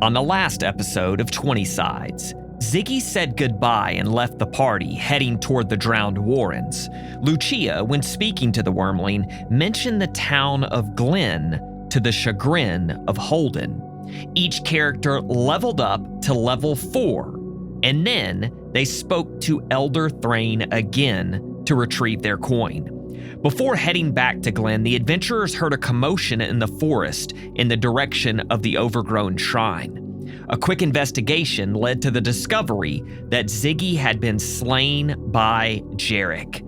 On the last episode of 20 Sides, Ziggy said goodbye and left the party, heading toward the drowned Warrens. Lucia, when speaking to the Wormling, mentioned the town of Glen to the chagrin of Holden. Each character leveled up to level 4, and then they spoke to Elder Thrain again to retrieve their coin. Before heading back to Glen, the adventurers heard a commotion in the forest in the direction of the overgrown shrine. A quick investigation led to the discovery that Ziggy had been slain by Jarek.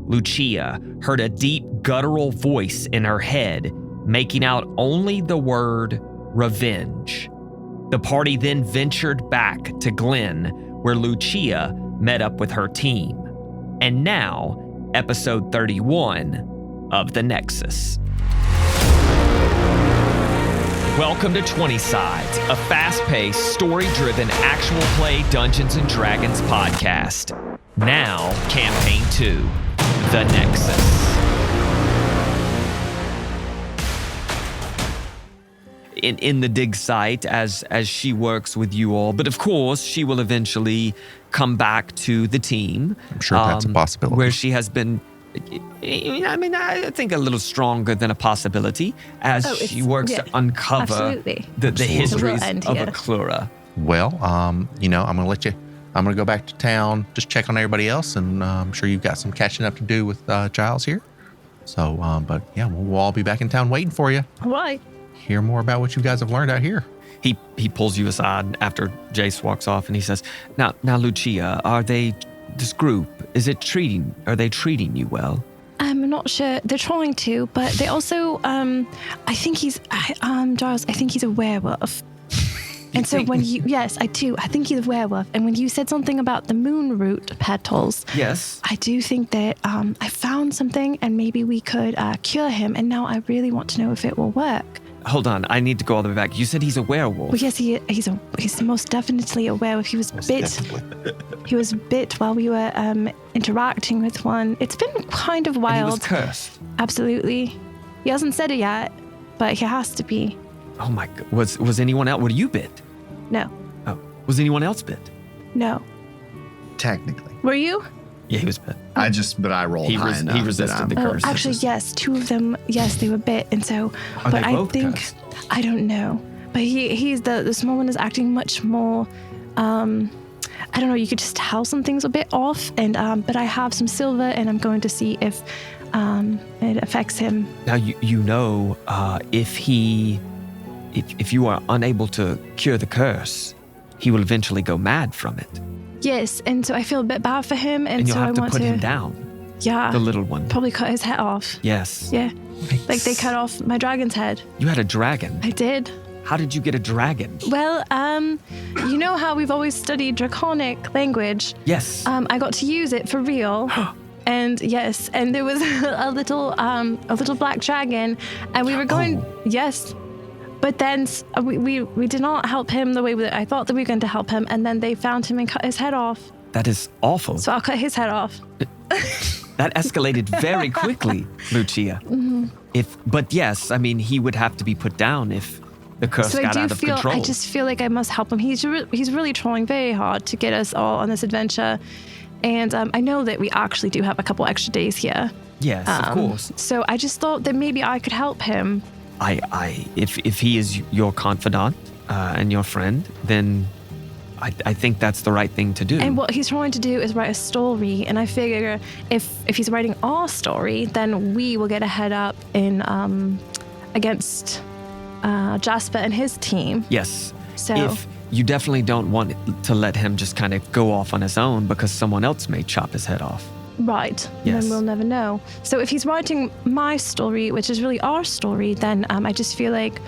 Lucia heard a deep guttural voice in her head, making out only the word revenge. The party then ventured back to Glen, where Lucia met up with her team. And now, episode 31 of the Nexus. Welcome to 20 Sides, a fast-paced, story-driven, actual play Dungeons & Dragons podcast. Now, Campaign 2, The Nexus. In the dig site as she works with you all, but of course, she will eventually come back to the team. I'm sure that's a possibility. Where she has been, I think a little stronger than a possibility as she works to uncover the histories of Aklura. Well, I'm going to let you, I'm going to go back to town, just check on everybody else, and I'm sure you've got some catching up to do with Giles here. So, but yeah, we'll all be back in town waiting for you. All right. Hear more about what you guys have learned out here. He pulls you aside after Jace walks off, and he says, Now, Lucia, are they treating you well? I'm not sure. They're trying to, but they also, I think Giles, I think he's a werewolf. And so yes, I do. I think he's a werewolf. And when you said something about the moon root petals, yes, I do think that I found something, and maybe we could cure him. And now I really want to know if it will work. Hold on, I need to go all the way back. You said he's a werewolf. Well, yes, he's most definitely a werewolf. He was bit while we were interacting with one. It's been kind of wild. And he was cursed. Absolutely. He hasn't said it yet, but he has to be. Oh my God. Was anyone else? Were you bit? No. Oh, was anyone else bit? No. Technically. Were you? Yeah, he was bit. But I rolled high enough. He resisted the curse. Actually, yes, 2 of them, yes, they were bit, and so. Are but they both cursed? I don't know. But he's the small one is acting much more. I don't know. You could just tell something's a bit off, and but I have some silver, and I'm going to see if it affects him. Now if you are unable to cure the curse, he will eventually go mad from it. Yes, and so I feel a bit bad for him, and you'll so have I to want put to him down. Yeah, the little one. Probably cut his head off. Yes. Yeah, like they cut off my dragon's head. You had a dragon. I did. How did you get a dragon? Well, you know how we've always studied Draconic language? Yes. I got to use it for real. And yes, and there was a little black dragon, and we were going, yes. But then we did not help him the way that I thought that we were going to help him, and then they found him and cut his head off. That is awful. So I'll cut his head off. That escalated very quickly, Lucia. Mm-hmm. But yes, I mean, he would have to be put down if the curse got out of control. I just feel like I must help him. He's really trying very hard to get us all on this adventure. And I know that we actually do have a couple extra days here. Yes, of course. So I just thought that maybe I could help him. If he is your confidant and your friend, then I think that's the right thing to do. And what he's trying to do is write a story, and I figure if he's writing our story, then we will get a head up in against Jasper and his team. Yes. So if you definitely don't want to let him just kind of go off on his own, because someone else may chop his head off. Right. Yes. Then we'll never know. So if he's writing my story, which is really our story, then I just feel like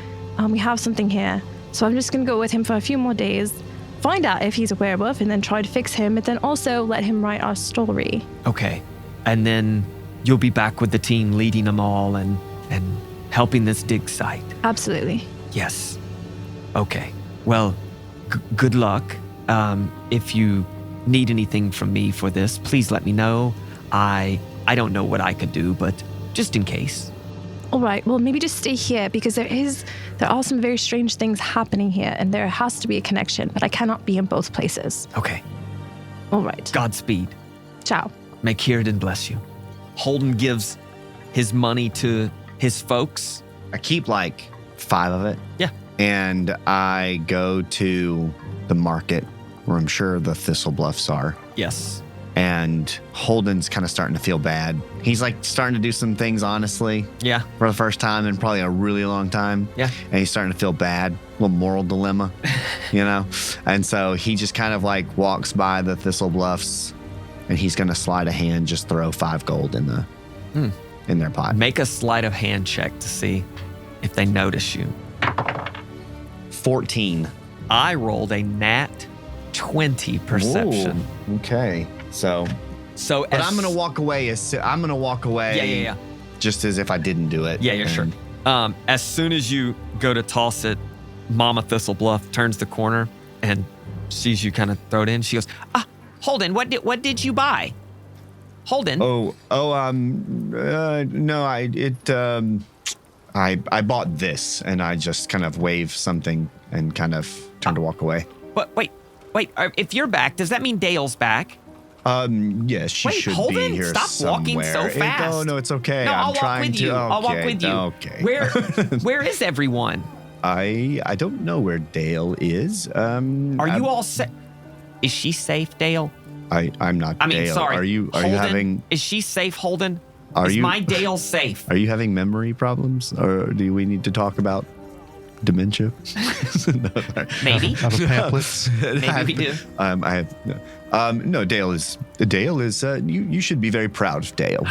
we have something here. So I'm just going to go with him for a few more days, find out if he's a werewolf, and then try to fix him, but then also let him write our story. Okay. And then you'll be back with the team leading them all and helping this dig site. Absolutely. Yes. Okay. Well, good luck. If you need anything from me for this, please let me know. I don't know what I could do, but just in case. All right, well, maybe just stay here because there are some very strange things happening here and there has to be a connection, but I cannot be in both places. Okay. All right. Godspeed. Ciao. May Kieran bless you. Holden gives his money to his folks. I keep like 5 of it. Yeah. And I go to the market where I'm sure the Thistle Bluffs are. Yes. And Holden's kind of starting to feel bad. He's like starting to do some things honestly. Yeah. For the first time in probably a really long time. Yeah. And he's starting to feel bad. Little moral dilemma, you know? And so he just kind of like walks by the Thistle Bluffs and he's going to slide a hand, just throw 5 gold in their pot. Make a sleight of hand check to see if they notice you. 14. I rolled a nat 20 perception. Ooh, okay. So, but I'm going to walk away Yeah. just as if I didn't do it. Yeah, sure. As soon as you go to toss it, Mama Thistlebluff turns the corner and sees you kind of throw it in. She goes, Holden, what did you buy? Holden? No, I bought this, and I just kind of wave something and kind of turn to walk away. But wait. If you're back, does that mean Dail's back? Yes, she should Holden, be here stop somewhere. walking so fast. No, it's okay. No, I'm trying to. I'll walk with you. Okay. Where is everyone? I don't know where Dail is. Are you all safe? Is she safe, Dail? I'm not. I mean, Dail. sorry. Are you Holden, having? Is she safe, Holden? Are is you my Dail safe? Are you having memory problems, or do we need to talk about dementia? Maybe. Out of pamphlets. Maybe we do. I have no. Dail is. You should be very proud of Dail.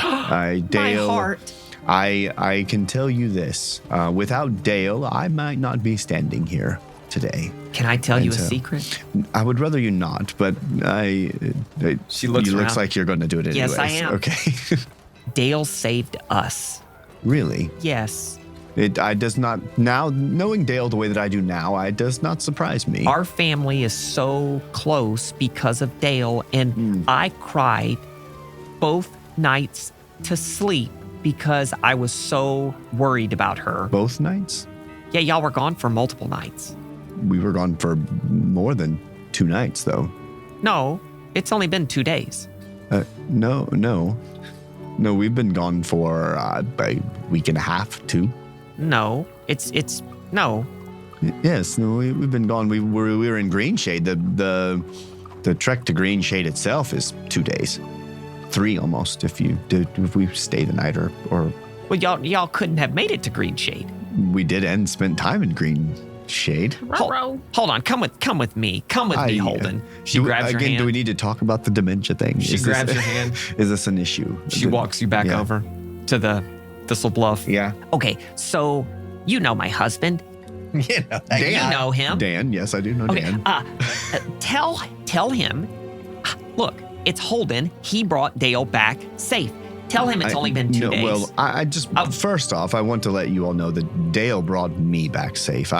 Dail. My heart. I can tell you this. Without Dail, I might not be standing here today. Can I tell you a secret? I would rather you not, but She looks You around. looks like you're going to do it anyways. Yes, I am. Okay. Dail saved us. Really? Yes. I does not now knowing Dail the way that I do now. It does not surprise me. Our family is so close because of Dail, and I cried both nights to sleep because I was so worried about her. Both nights? Yeah, y'all were gone for multiple nights. We were gone for more than 2 nights, though. No, it's only been 2 days. No, we've been gone for a week and a half, 2. No, it's no. Yes, no, we've been gone. We were in Green Shade. The trek to Green Shade itself is 2 days, 3 almost. If we stay the night or Well, y'all couldn't have made it to Green Shade. we did and spent time in Green Shade. Hold on, come with me. Come with me, Holden. She grabs your hand. Do we need to talk about the dementia thing? She grabs your hand. Is this an issue? She walks you back over to the Thistle Bluff. Yeah. Okay, so you know my husband. You know, You know him. Dan, yes, I do know Okay, Dan. tell him. Look, it's Holden. He brought Dail back safe. Tell him it's only been 2 days. Well, I just first off, I want to let you all know that Dail brought me back safe.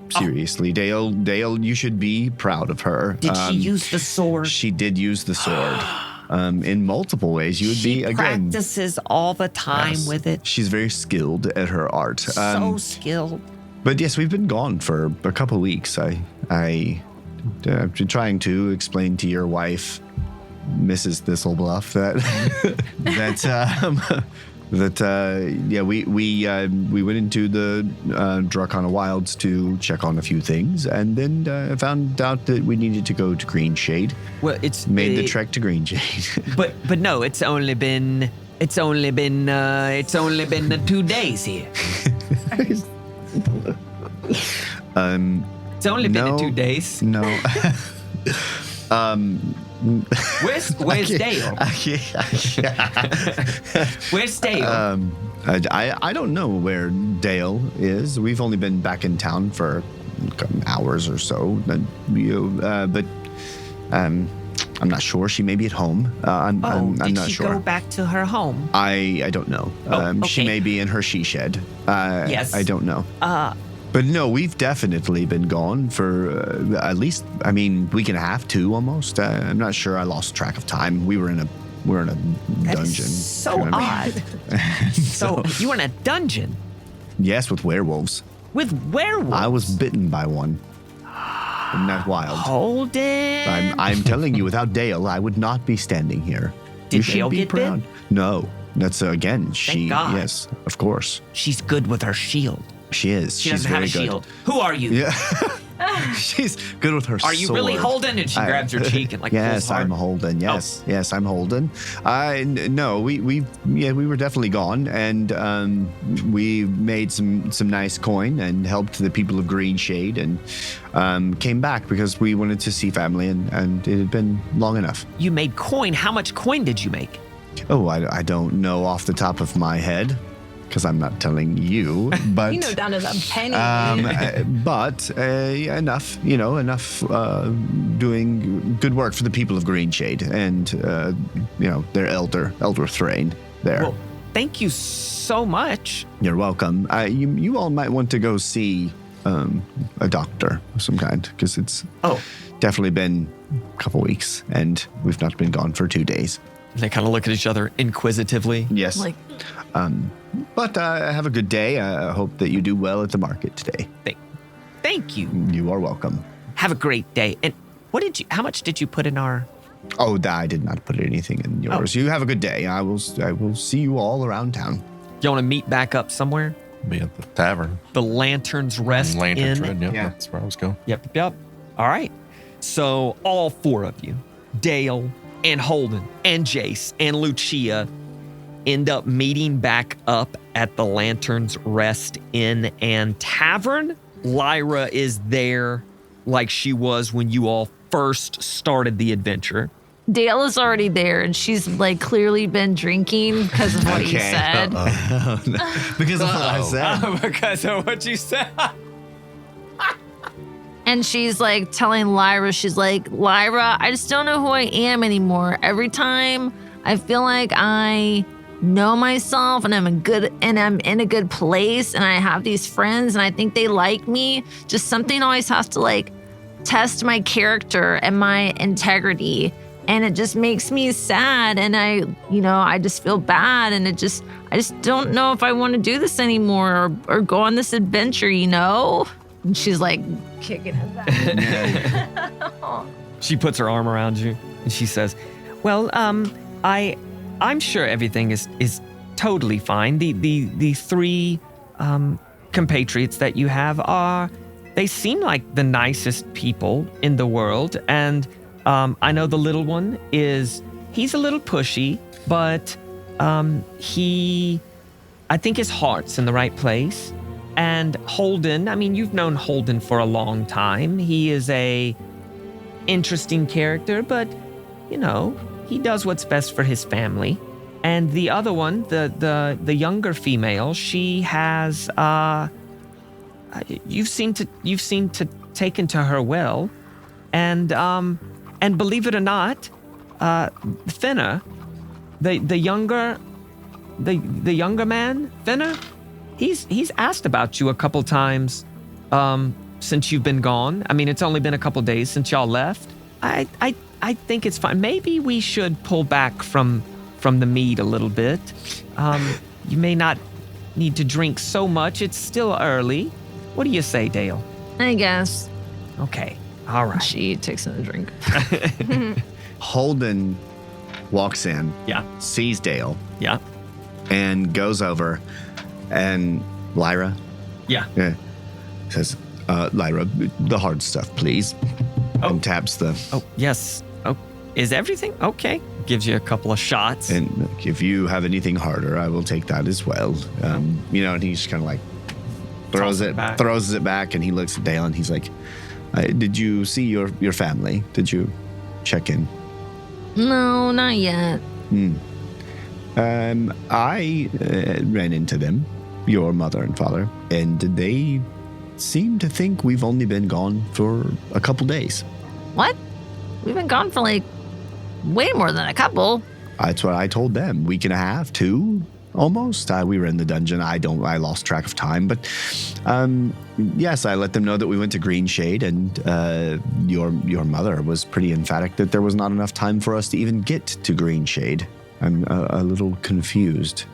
Seriously, Dail, you should be proud of her. Did she use the sword? She did use the sword. In multiple ways. You would She be again. practices all the time Yes. with it. She's very skilled at her art. So skilled. But yes, we've been gone for a couple of weeks. I've been trying to explain to your wife, Mrs. Thistlebluff, we went into the Dracana Wilds to check on a few things, and then found out that we needed to go to Green Shade. Well, it's Made the trek to Green Shade. But no, it's only been 2 days here. It's only been 2 days. No. Where's Dail? Where's Dail? I don't know where Dail is. We've only been back in town for hours or so. But I'm not sure. She may be at home. I'm not sure. Did she go back to her home? I don't know. Okay. She may be in her she shed. Yes. I don't know. But no, we've definitely been gone for at least, week and a half, 2 almost. I'm not sure. I lost track of time. We were in we're in a dungeon. So You know what I mean? odd. So you were in a dungeon Yes, with werewolves. with werewolves. I was bitten by one. Isn't that wild? Holden. I'm telling you, without Dail, I would not be standing here. Did You should Dail be get proud. No, that's again. She. God. Yes, of course. She's good with her shield. She is. She She's doesn't have very a good. shield. Who are you? Yeah. She's good with her sword. Are you really Holden? And she grabs your cheek and like Yes, pulls hard. I'm Holden. Yes, I'm Holden. No, we were definitely gone, and we made some nice coin and helped the people of Green Shade, and came back because we wanted to see family, and it had been long enough. You made coin. How much coin did you make? Oh, I don't know off the top of my head, because I'm not telling you, but You know, down to the penny. but enough, doing good work for the people of Green Shade and their elder Thrain there. Well, thank you so much. You're welcome. You all might want to go see a doctor of some kind, because it's definitely been a couple weeks and we've not been gone for 2 days. They kind of look at each other inquisitively. Yes. But have a good day. I hope that you do well at the market today. Thank you. You are welcome. Have a great day. And how much did you put in our... Oh, I did not put anything in yours. You have a good day. I will see you all around town. You want to meet back up somewhere? Be at the tavern. The Lanterns Rest Lantern's Inn. Red, yep, Yeah. that's where I was going. Yep. All right. So all 4 of you, Dail and Holden and Jace and Lucia, end up meeting back up at the Lanterns Rest Inn and Tavern. Lyra is there like she was when you all first started the adventure. Dail is already there, and she's like clearly been drinking because of what you said. Because of what I said. Because of what you said. And she's like telling Lyra, she's like, Lyra, I just don't know who I am anymore. Every time I feel like I know myself and I'm in a good place and I have these friends and I think they like me, just something always has to like test my character and my integrity. And it just makes me sad, and I just feel bad, and I just don't know if I want to do this anymore or go on this adventure, And she's like kicking his ass. She puts her arm around you and she says, "Well, I'm sure everything is totally fine. The 3 compatriots that you have they seem like the nicest people in the world, and I know the little one he's a little pushy, but I think his heart's in the right place. And Holden, I mean, you've known Holden for a long time. He is a interesting character, but he does what's best for his family. And the other one, the younger female, she has you've seemed to taken to her well, and believe it or not, Finna, the younger man, Finna, he's asked about you a couple times since you've been gone. I mean, it's only been a couple days since y'all left. I think it's fine. Maybe we should pull back from the mead a little bit. You may not need to drink so much. It's still early. What do you say, Dail? I guess. Okay. All right. She takes another drink. Holden walks in, Yeah. sees Dail, Yeah. and goes over, and Lyra Yeah. says, Lyra, the hard stuff, please. And taps the... Oh, yes. Oh, is everything okay? Gives you a couple of shots. And if you have anything harder, I will take that as well. And he's kind of like throws it back, and he looks at Dail, and he's like, did you see your family? Did you check in? No, not yet. I ran into them, your mother and father, and they seem to think we've only been gone for a couple days. What? We've been gone for like way more than a couple. That's what I told them. Week and a half, 2. almost. We were in the dungeon. I lost track of time, but yes, I let them know that we went to Green Shade, and your mother was pretty emphatic that there was not enough time for us to even get to Green Shade. I'm a little confused,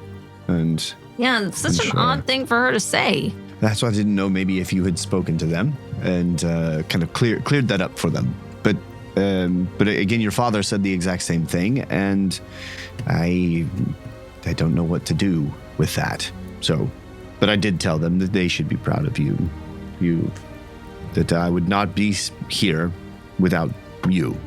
and Yeah, it's such an odd thing for her to say. that's why I didn't know maybe if you had spoken to them and kind of cleared that up for them. But again, your father said the exact same thing, and I don't know what to do with that. So, but I did tell them that they should be proud of you. That I would not be here without you.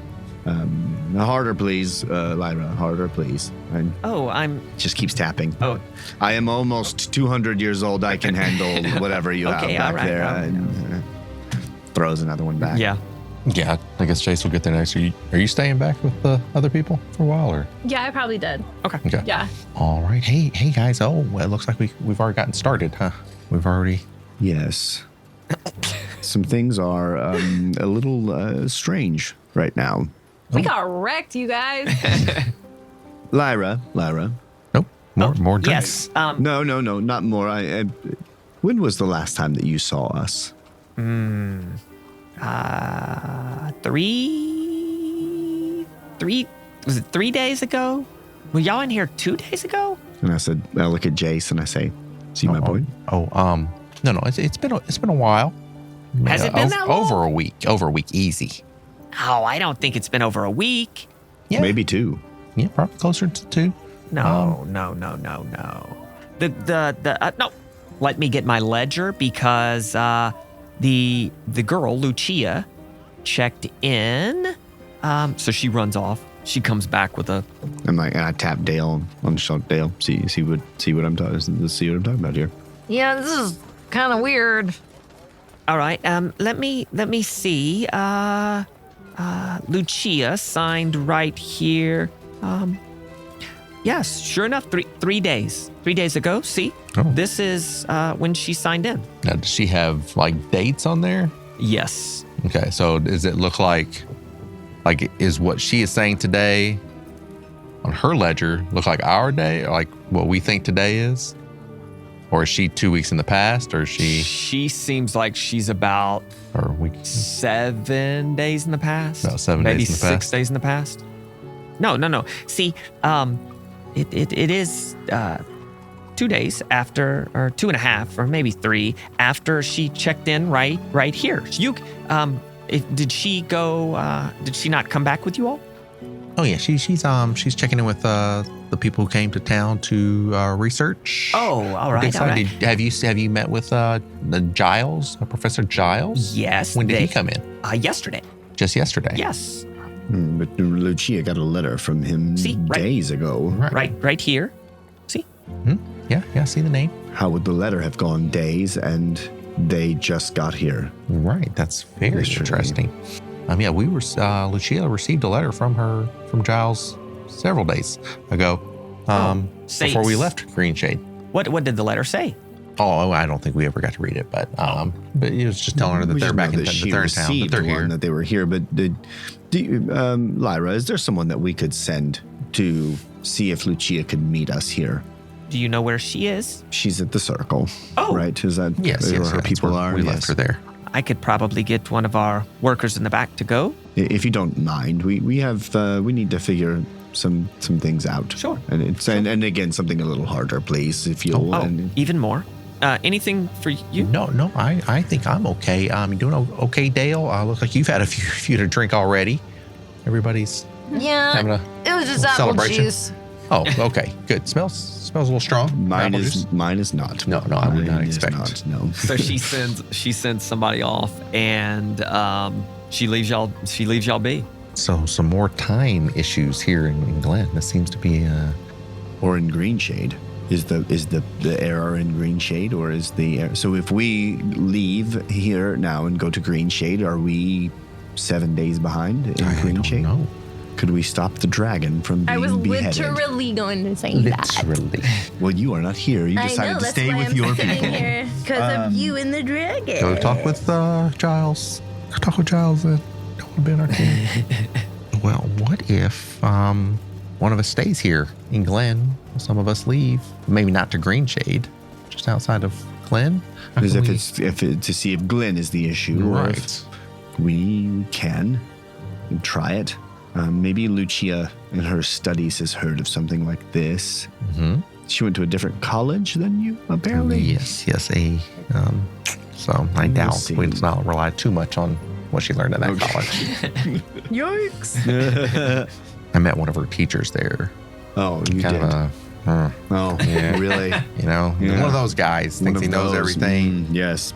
Harder, please, Lyra. Harder, please. I'm. Just keeps tapping. Oh. I am almost 200 years old. I can handle whatever you have Okay, back all right, there. all right. And throws another one back. Yeah. Yeah, I guess Jace will get there next. Are you staying back with the other people for a while, or? Yeah, I probably did. Okay. Yeah. All right. Hey guys. Oh, well, it looks like we've already gotten started, huh? We've already. Yes. Some things are a little strange right now. We got wrecked, you guys. Lyra. Nope. More drinks. Yes. No, not more. When was the last time that you saw us? 3 days ago? Were y'all in here 2 days ago? And I said, I look at Jace and I say, see my point? No. It's been a while. Has it been that long? Over a week. Over a week, easy. Oh, I don't think it's been over a week. Yeah. Maybe 2. Yeah, probably closer to 2. No. No. Let me get my ledger because the girl Lucia checked in. So she runs off. She comes back with a. And I tap Dail on the shoulder. Dail, see what I'm talking about here. Yeah, this is kind of weird. All right. Let me see. Lucia signed right here. Yes, sure enough. 3 days. 3 days ago. See, This is when she signed in. Now, does she have like dates on there? Yes. Okay, so does it look like is what she is saying today on her ledger look like our day, or like what we think today is? Or is she 2 weeks in the past, or is she? She seems like she's about Or a week? 7 days in the past. About 7 maybe days in the 6 days in the past. No. See, it is 2 days after, or 2.5, or maybe 3 after she checked in right here. Did she go? Did she not come back with you all? Oh yeah, she's checking in with the people who came to town to research. Oh, all right. All right. Have you met with the Giles, Professor Giles? Yes. When did he come in? Yesterday. Just yesterday. Yes. But Lucia got a letter from him days ago. Right here. See? Yeah. I see the name. How would the letter have gone days and they just got here? Right. That's very interesting. Yeah, we were. Lucia received a letter from Giles several days ago. Before we left Green Shade. What did the letter say? Oh, I don't think we ever got to read it, but he was just telling her that they're back in town. That they're here. That they were here. But Lyra, is there someone that we could send to see if Lucia could meet us here? Do you know where she is? She's at the circle. Oh, right. Is that yes, where her people are? We left her there. I could probably get one of our workers in the back to go. If you don't mind, we need to figure some things out. Sure. And again, something a little harder, please, if you'll. Even more. Anything for you? No. I think I'm okay. You doing okay, Dail? Looks like you've had a few to drink already. Everybody's having it was just apple celebration. juice. Oh, okay, good. Smells a little strong. Mine is not. No, I would not expect. Not, no. So she sends somebody off, and she leaves y'all be. So some more time issues here in Glen. This seems to be or in Green Shade. Is the error in Green Shade, or is the error? So if we leave here now and go to Green Shade, are we 7 days behind in Green Shade? No. Could we stop the dragon from being beheaded? Literally going to say Literally. Well, you are not here. You decided to stay with your people. Because of you and the dragon. Go talk with Giles. Go talk with Giles. Don't want to be on our team. Well, what one of us stays here in Glen. Some of us leave. Maybe not to Green Shade, just outside of Glen. As if to see if Glen is the issue, or if we can try it. Maybe Lucia in her studies has heard of something like this. Mm-hmm. She went to a different college than you, apparently. Yes. So I doubt we does not rely too much on what she learned at that college. Yikes. I met one of her teachers there. Oh, you Kind did? of a, Oh, Yeah. really? one of those guys thinks he knows everything. Yes.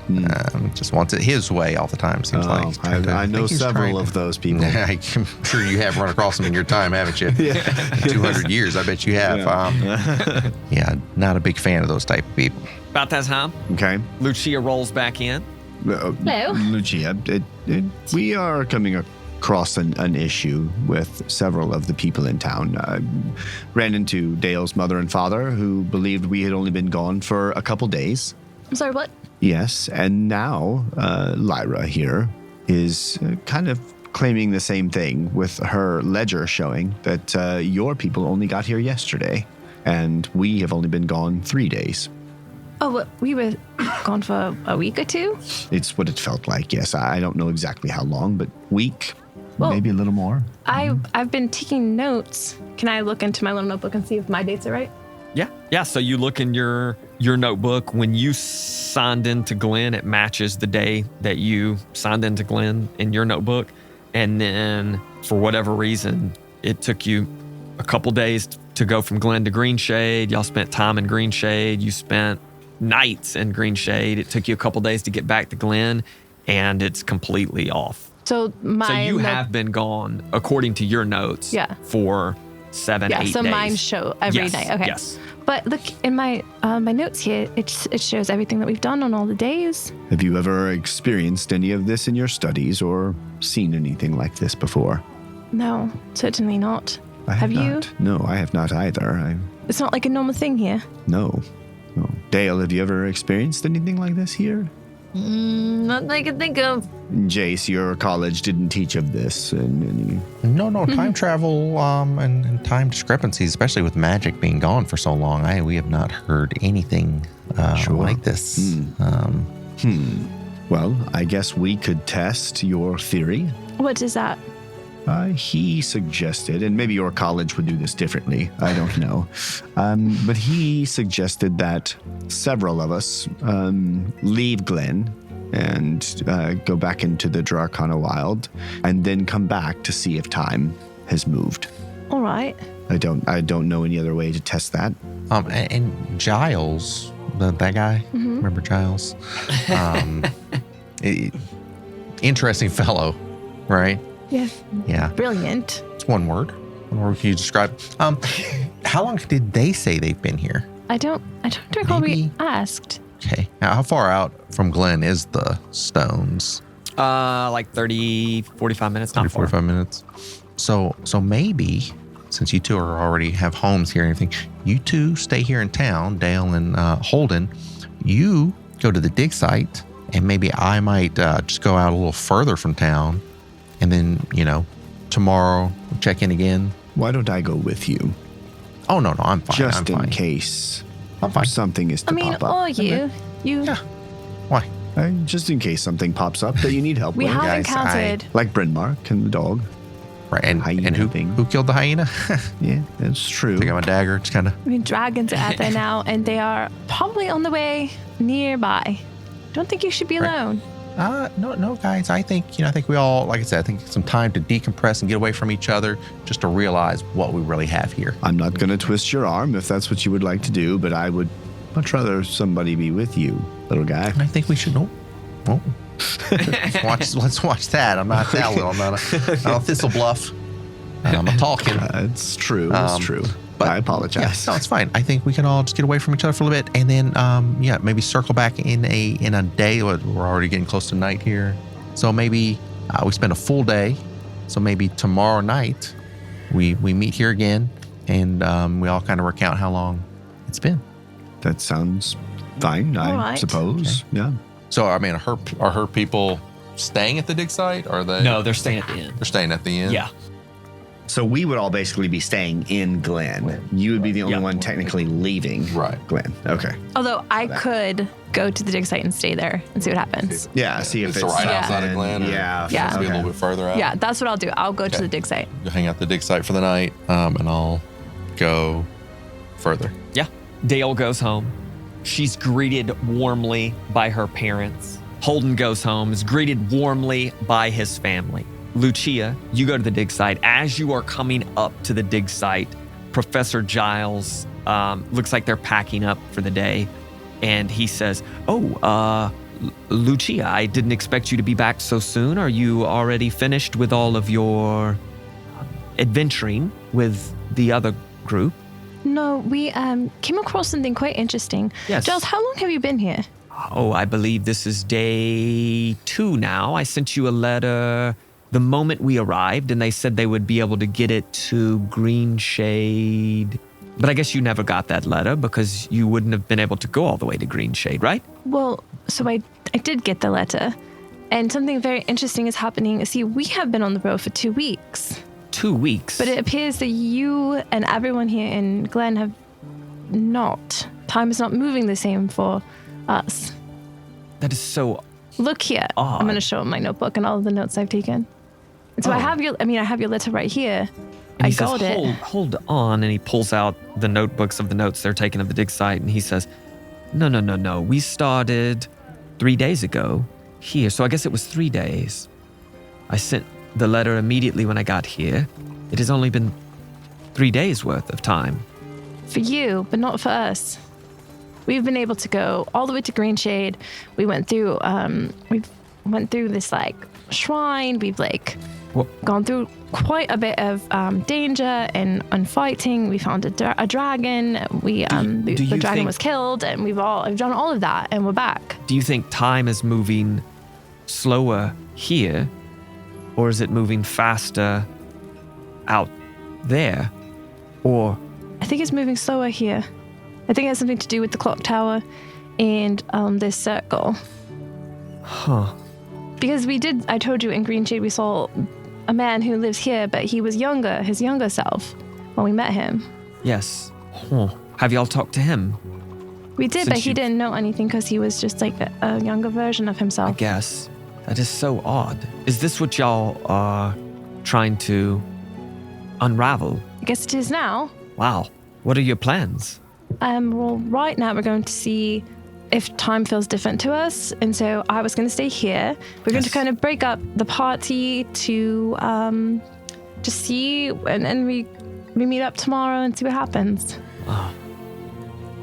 Just wants it his way all the time, seems like. I know several of those people. I'm sure you have run across them in your time, haven't you? Yeah. 200 years, I bet you have. Yeah, not a big fan of those type of people. About that time, Okay. Lucia rolls back in. Hello. Lucia, we are coming across an issue with several of the people in town. Ran into Dail's mother and father, who believed we had only been gone for a couple days. I'm sorry, what? Yes, and now Lyra here is kind of claiming the same thing, with her ledger showing that your people only got here yesterday, and we have only been gone 3 days. Oh, what, we were gone for a week or two? It's what it felt like, yes. I don't know exactly how long, but week, Well, maybe a little more. I've been taking notes. Can I look into my little notebook and see if my dates are right? Yeah. So you look in your notebook. When you signed into Glen, it matches the day that you signed into Glen in your notebook. And then for whatever reason, it took you a couple days to go from Glen to Green Shade. Y'all spent time in Green Shade. You spent nights in Green Shade. It took you a couple days to get back to Glen, and it's completely off. So you have been gone, according to your notes, for 7, 8 days. So mine show every night. Okay. Yes. But look, in my my notes here, it shows everything that we've done on all the days. Have you ever experienced any of this in your studies or seen anything like this before? No, certainly not. Have you? Not. No, I have not either. It's not like a normal thing here. No. Dail, have you ever experienced anything like this here? Nothing I can think of. Jace, your college didn't teach of this. No, time travel and time discrepancies, especially with magic being gone for so long. We have not heard anything like this. Well, I guess we could test your theory. What is that? He suggested, and maybe your college would do this differently, I don't know, but he suggested that several of us leave Glen and go back into the Dracana Wild, and then come back to see if time has moved. All right. I don't know any other way to test that. And Giles, that guy, remember Giles? Interesting fellow, right? Yeah. Yeah. Brilliant. It's one word. One word can you describe? How long did they say they've been here? I don't recall we Maybe- asked. Okay. Now, how far out from Glen is the Stones? Like 30, 45 minutes, not 45 far. minutes. So maybe, since you two already have homes here and everything, you two stay here in town, Dail and Holden. You go to the dig site, and maybe I might just go out a little further from town. And then, tomorrow check in again. Why don't I go with you? Oh, no, I'm fine. Just I'm in fine. case I'm fine. something is to pop up. or you. Yeah. Why? Just in case something pops up that you need help We with. have guys, encountered. Like Bryn Mawr and the dog. Right. And Hyena who thing. killed the hyena? Yeah, that's true. I got my dagger. It's kind of. Dragons are out there now, and they are probably on the way nearby. Don't think you should be alone. No, guys. I think we all, like I said, I think some time to decompress and get away from each other, just to realize what we really have here. I'm not going to twist your arm if that's what you would like to do, but I would much rather somebody be with you, little guy. I think we should. Oh. Let's watch that. I'm not that little. I'm not a thistle bluff. I'm a talking. It's true. It's true. But I apologize. Yeah, no, it's fine. I think we can all just get away from each other for a little bit, and then maybe circle back in a day. We're already getting close to night here, so maybe we spend a full day. So maybe tomorrow night we meet here again, and we all kind of recount how long it's been. That sounds fine, All I right. suppose. Okay. Yeah. So I mean, are her people staying at the dig site? Or are they? No, they're staying at the inn. They're staying at the inn. Yeah. So we would all basically be staying in Glen. You would be the only Yeah. one technically leaving Glen. Okay. Although I could go to the dig site and stay there and see what happens. Yeah, see if It's it's right Yeah. outside of Glen. Or Yeah. Yeah. It's be a little bit further out. Yeah, that's what I'll do. I'll go to Okay. the dig site. You'll hang out the dig site for the night, and I'll go further. Yeah. Dail goes home. She's greeted warmly by her parents. Holden goes home, is greeted warmly by his family. Lucia, you go to the dig site. As you are coming up to the dig site, Professor Giles looks like they're packing up for the day. And he says, Lucia, I didn't expect you to be back so soon. Are you already finished with all of your adventuring with the other group? No, we came across something quite interesting. Yes. Giles, how long have you been here? Oh, I believe this is day 2 now. I sent you a letter the moment we arrived, and they said they would be able to get it to Green Shade. But I guess you never got that letter because you wouldn't have been able to go all the way to Green Shade, right? Well, so I did get the letter, and something very interesting is happening. See, we have been on the road for 2 weeks, 2 weeks. but it appears that you and everyone here in Glen have not. Time is not moving the same for us. That is so Look here. odd. I'm going to show him my notebook and all of the notes I've taken. And so I have your letter right here. And I he says, got it. Hold on. And he pulls out the notebooks of the notes they're taking of the dig site. And he says, No. We started 3 days ago here. So I guess it was 3 days. I sent the letter immediately when I got here. It has only been 3 days worth of time. For you, but not for us. We've been able to go all the way to Green Shade. We went through this like shrine. We've like What? gone through quite a bit of danger and fighting. We found a dragon. We do the you dragon think- was killed, and we've done all of that, and we're back. Do you think time is moving slower here? Or is it moving faster out there? Or I think it's moving slower here. I think it has something to do with the clock tower and this circle. Huh. Because I told you in Green Shade we saw a man who lives here, but he was younger, his younger self, when we met him. Yes. Huh. Have y'all talked to him? We did, Since but he you- didn't know anything because he was just like a younger version of I himself. guess. That is so odd. Is this what y'all are trying to unravel? I guess it is now. Wow. What are your plans? Well, right now we're going to see if time feels different to us. And so I was going to stay here. We're going to Yes. kind of break up the party to see, and then we meet up tomorrow and see what happens.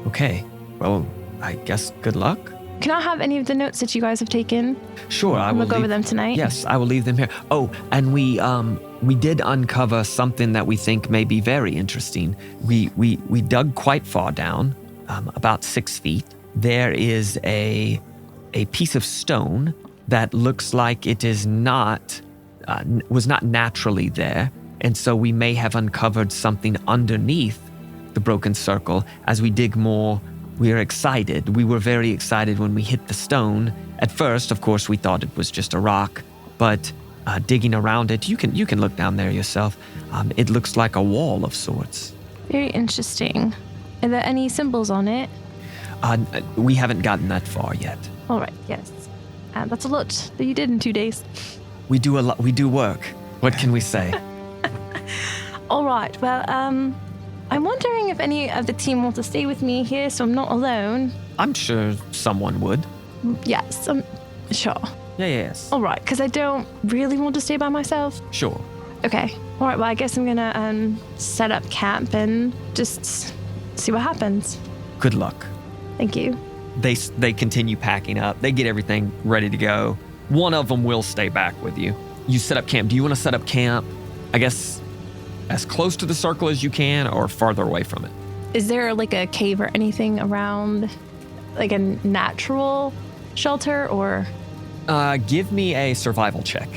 Okay. Well, I guess good luck. Can I have any of the notes that you guys have taken? Sure, I I'm will gonna go over leave- them tonight. Yes, I will leave them here. Oh, and we did uncover something that we think may be very interesting. We dug quite far down, about 6 feet. There is a piece of stone that looks like it is not was not naturally there, and so we may have uncovered something underneath the broken circle. As we dig more, we are excited. We were very excited when we hit the stone. At first, of course, we thought it was just a rock, but digging around it, you can look down there yourself. It looks like a wall of sorts. Very interesting. Are there any symbols on it? We haven't gotten that far yet. All right, yes. That's a lot that you did in 2 days. We do a lot. We do work. What can we say? All right, well, I'm wondering if any of the team want to stay with me here so I'm not alone. I'm sure someone would. Yes, sure. Yes. All right, because I don't really want to stay by myself. Sure. Okay. All right, well, I guess I'm going to set up camp and just see what happens. Good luck. Thank you. They continue packing up. They get everything ready to go. One of them will stay back with you. You set up camp. Do you want to set up camp, I guess, as close to the circle as you can or farther away from it? Is there like a cave or anything around, like a natural shelter, or? Give me a survival check.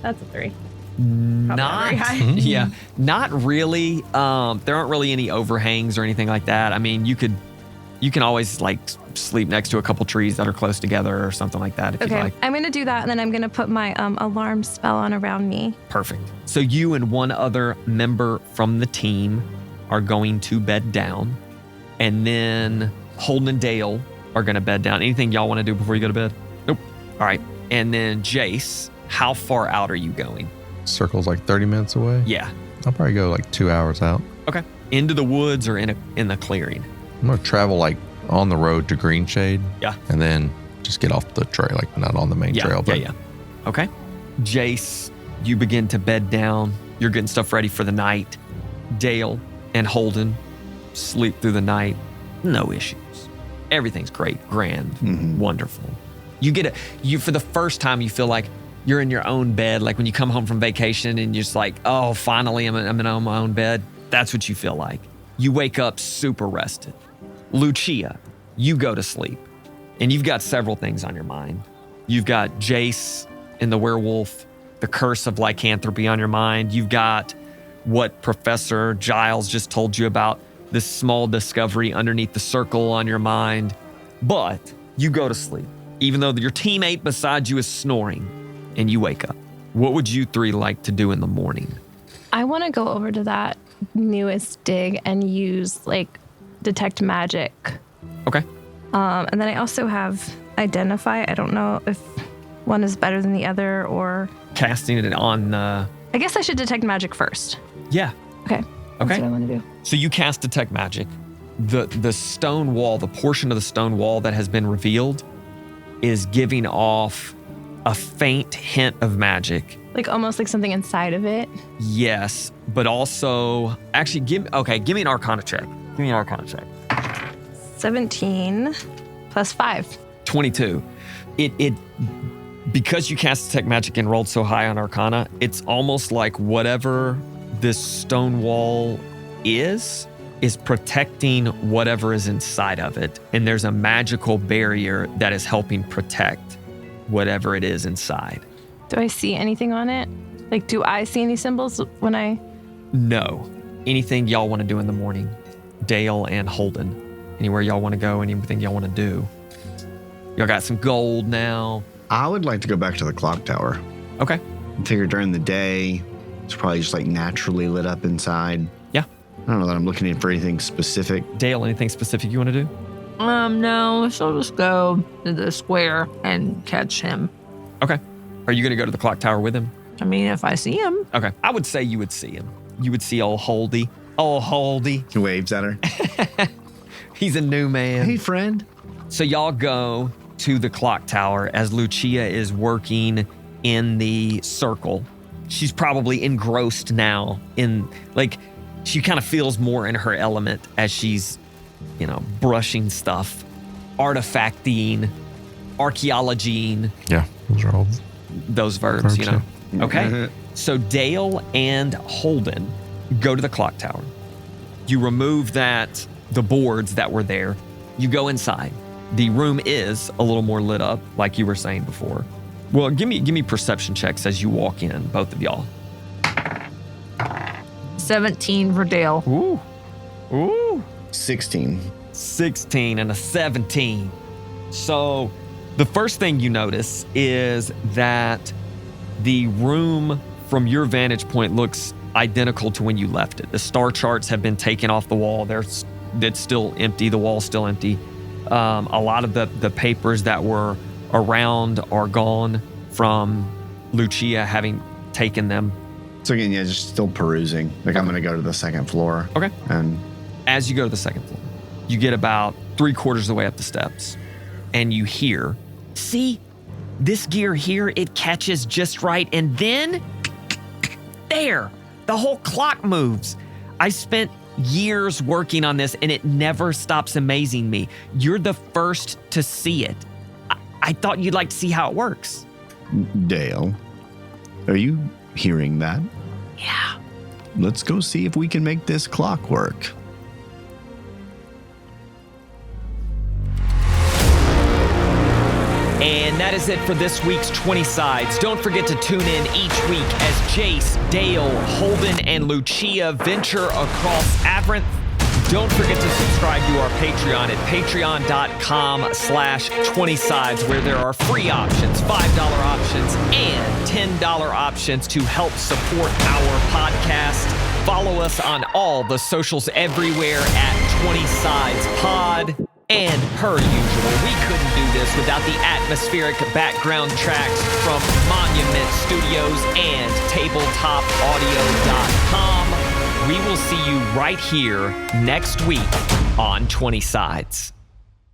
That's a 3. Not, very high. yeah, not really. There aren't really any overhangs or anything like that. I mean, you can always like sleep next to a couple trees that are close together or something like that if you'd Okay, like. I'm gonna do that, and then I'm gonna put my alarm spell on around me. Perfect. So you and one other member from the team are going to bed down, and then Holden and Dail are going to bed down. Anything y'all want to do before you go to bed? Nope. All right. And then Jace, how far out are you going? Circle's like 30 minutes away. Yeah. I'll probably go like 2 hours out. Okay. Into the woods or in the clearing? I'm going to travel like on the road to Green Shade. Yeah. And then just get off the trail, like not on the main trail. But Yeah. Okay. Jace, you begin to bed down. You're getting stuff ready for the night. Dail and Holden sleep through the night. No issues. Everything's great, grand, wonderful. You for the first time, you feel like you're in your own bed. Like when you come home from vacation and you're just like, oh, finally I'm in my own bed. That's what you feel like. You wake up super rested. Lucia, you go to sleep and you've got several things on your mind. You've got Jace and the werewolf, the curse of lycanthropy on your mind. You've got what Professor Giles just told you about, this small discovery underneath the circle on your mind. But you go to sleep, even though your teammate beside you is snoring, and you wake up. What would you three like to do in the morning? I want to go over to that newest dig and use like detect magic. Okay. And then I also have identify. I don't know if one is better than the other or. Casting it on. I guess I should detect magic first. Yeah. Okay. That's what I want to do. So you cast detect magic. The stone wall, the portion of the stone wall that has been revealed, is giving off a faint hint of magic. Like almost like something inside of it. Yes, but also actually give me an Arcana check. Give me an Arcana check. 17 plus 5. 22. It because you cast detect magic and rolled so high on Arcana, it's almost like whatever this stone wall is protecting whatever is inside of it. And there's a magical barrier that is helping protect whatever it is inside. Do I see anything on it? Like, do I see any symbols when I... No. Anything y'all want to do in the morning? Dail and Holden. Anywhere y'all want to go, anything y'all want to do? Y'all got some gold now. I would like to go back to the clock tower. Okay. I figure during the day, it's probably just like naturally lit up inside. Yeah. I don't know that I'm looking for anything specific. Dail, anything specific you want to do? No, she'll just go to the square and catch him. Okay. Are you going to go to the clock tower with him? I mean, if I see him. Okay. I would say you would see him. You would see old Holdy. Oh, Holdy. He waves at her. He's a new man. Hey, friend. So y'all go to the clock tower as Lucia is working in the circle. She's probably engrossed now in, like, she kind of feels more in her element as she's, brushing stuff, artifacting, archaeologying. Yeah, those are all Those verbs, verbs, Okay. So Dail and Holden go to the clock tower. You remove the boards that were there. You go inside. The room is a little more lit up, like you were saying before. Well, give me perception checks as you walk in, both of y'all. 17 for Dail. Ooh. 16. 16 and a 17. So the first thing you notice is that the room from your vantage point looks identical to when you left it. The star charts have been taken off the wall. It's still empty. The wall's still empty. A lot of the papers that were around are gone from Lucia having taken them. So again, yeah, just still perusing. Like I'm going to go to the second floor. Okay. And as you go to the second floor, you get about 3/4 of the way up the steps and you hear, see, this gear here, it catches just right. And then there, the whole clock moves. I spent years working on this and it never stops amazing me. You're the first to see it. I thought you'd like to see how it works. Dail, are you hearing that? Yeah. Let's go see if we can make this clock work. And that is it for this week's 20 Sides. Don't forget to tune in each week as Jace, Dail, Holden, and Lucia venture across Aberynth, Don't forget to subscribe to our Patreon at patreon.com/20sides, where there are free options, $5 options, and $10 options to help support our podcast. Follow us on all the socials everywhere at 20 Sides Pod. And per usual, we couldn't do this without the atmospheric background tracks from Monument Studios and tabletopaudio.com. We will see you right here next week on 20 Sides.